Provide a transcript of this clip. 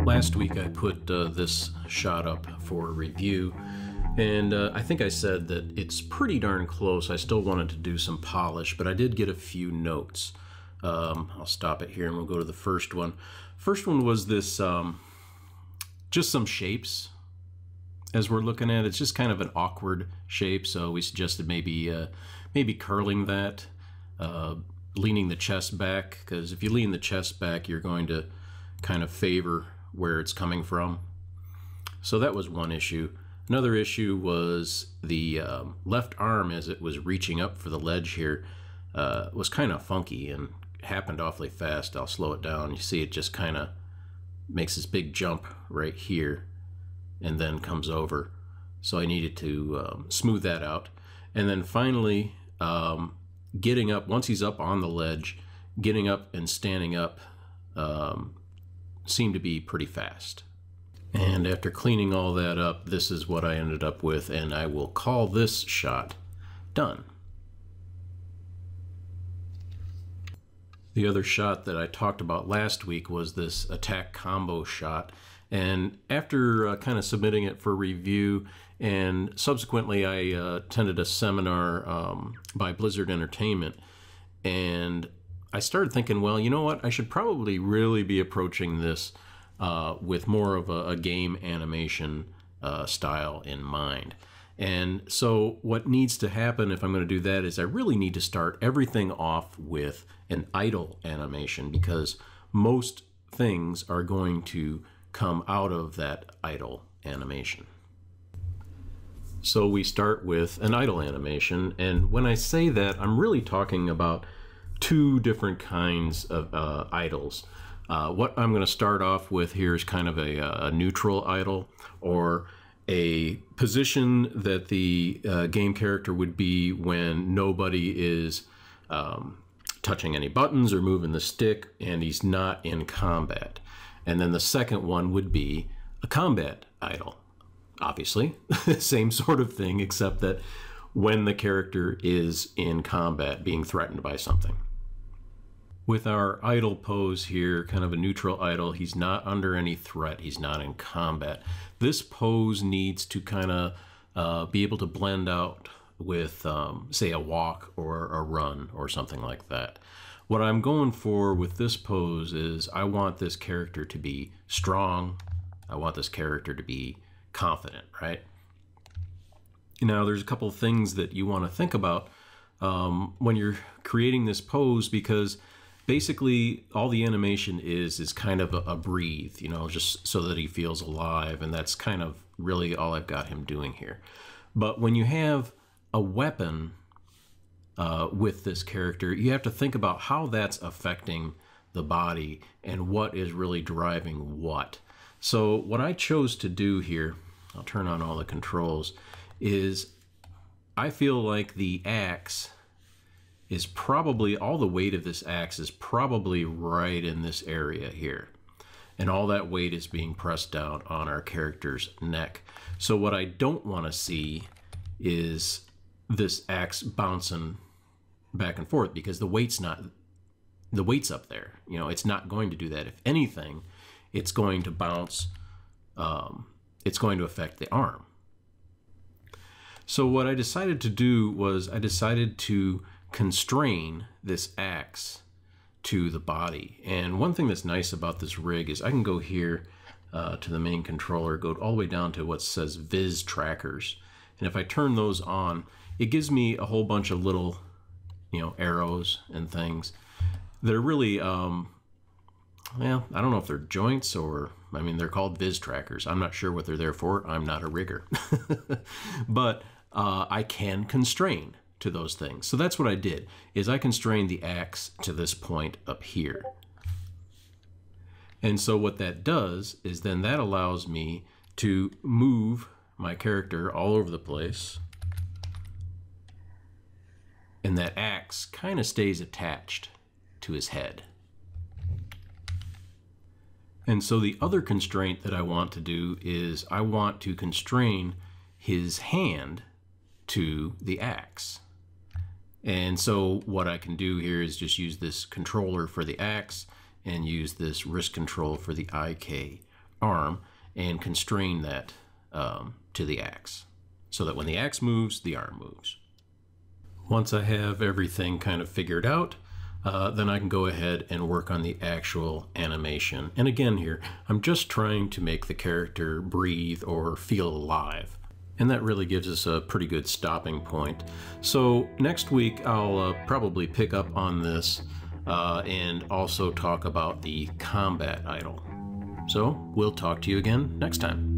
Last week I put this shot up for review, and I think I said that it's pretty darn close. I still wanted to do some polish, but I did get a few notes. I'll stop it here and we'll go to the first one. First one was this, just some shapes as we're looking at it. It's just kind of an awkward shape, so we suggested maybe curling that, leaning the chest back, because if you lean the chest back, you're going to kind of favor where it's coming from. So that was one issue. Another issue was the left arm, as it was reaching up for the ledge here, was kind of funky and happened awfully fast. I'll slow it down. You see it just kind of makes this big jump right here and then comes over. So I needed to smooth that out. And then finally, getting up, once he's up on the ledge, getting up and standing up seemed to be pretty fast. And after cleaning all that up, this is what I ended up with, and I will call this shot done. The other shot that I talked about last week was this attack combo shot, and after kind of submitting it for review, and subsequently I attended a seminar by Blizzard Entertainment, and I started thinking, well, you know what, I should probably really be approaching this with more of a game animation style in mind. And so what needs to happen if I'm going to do that is I really need to start everything off with an idle animation, because most things are going to come out of that idle animation. So we start with an idle animation, and when I say that, I'm really talking about two different kinds of idles. What I'm going to start off with here is kind of a neutral idle, or a position that the game character would be when nobody is touching any buttons or moving the stick and he's not in combat. And then the second one would be a combat idle. Obviously, same sort of thing, except that when the character is in combat, being threatened by something. With our idle pose here, kind of a neutral idle, he's not under any threat, he's not in combat. This pose needs to kind of be able to blend out with, say, a walk or a run or something like that. What I'm going for with this pose is I want this character to be strong, I want this character to be confident, right? Now, there's a couple of things that you want to think about when you're creating this pose, because basically all the animation is kind of a breathe, you know, just so that he feels alive, and that's kind of really all I've got him doing here. But when you have a weapon with this character, you have to think about how that's affecting the body and what is really driving what. So what I chose to do here, I'll turn on all the controls, is I feel like the axe is probably, all the weight of this axe is probably right in this area here. And all that weight is being pressed down on our character's neck. So what I don't want to see is this axe bouncing back and forth, because the weight's up there. You know, it's not going to do that. If anything, it's going to bounce, it's going to affect the arm. So what I decided to do was I decided to constrain this axe to the body. And one thing that's nice about this rig is I can go here to the main controller, go all the way down to what says Viz trackers. And if I turn those on, it gives me a whole bunch of little, you know, arrows and things. They're really, well, I don't know if they're joints or, I mean, they're called Viz trackers. I'm not sure what they're there for. I'm not a rigger. But I can constrain to those things. So that's what I did, is I constrained the axe to this point up here. And so what that does is then that allows me to move my character all over the place, and that axe kind of stays attached to his head. And so the other constraint that I want to do is I want to constrain his hand to the axe. And so what I can do here is just use this controller for the axe and use this wrist control for the IK arm and constrain that to the axe, so that when the axe moves, the arm moves. Once I have everything kind of figured out, then I can go ahead and work on the actual animation. And again here, I'm just trying to make the character breathe or feel alive. And that really gives us a pretty good stopping point. So next week, I'll probably pick up on this and also talk about the combat idol. So we'll talk to you again next time.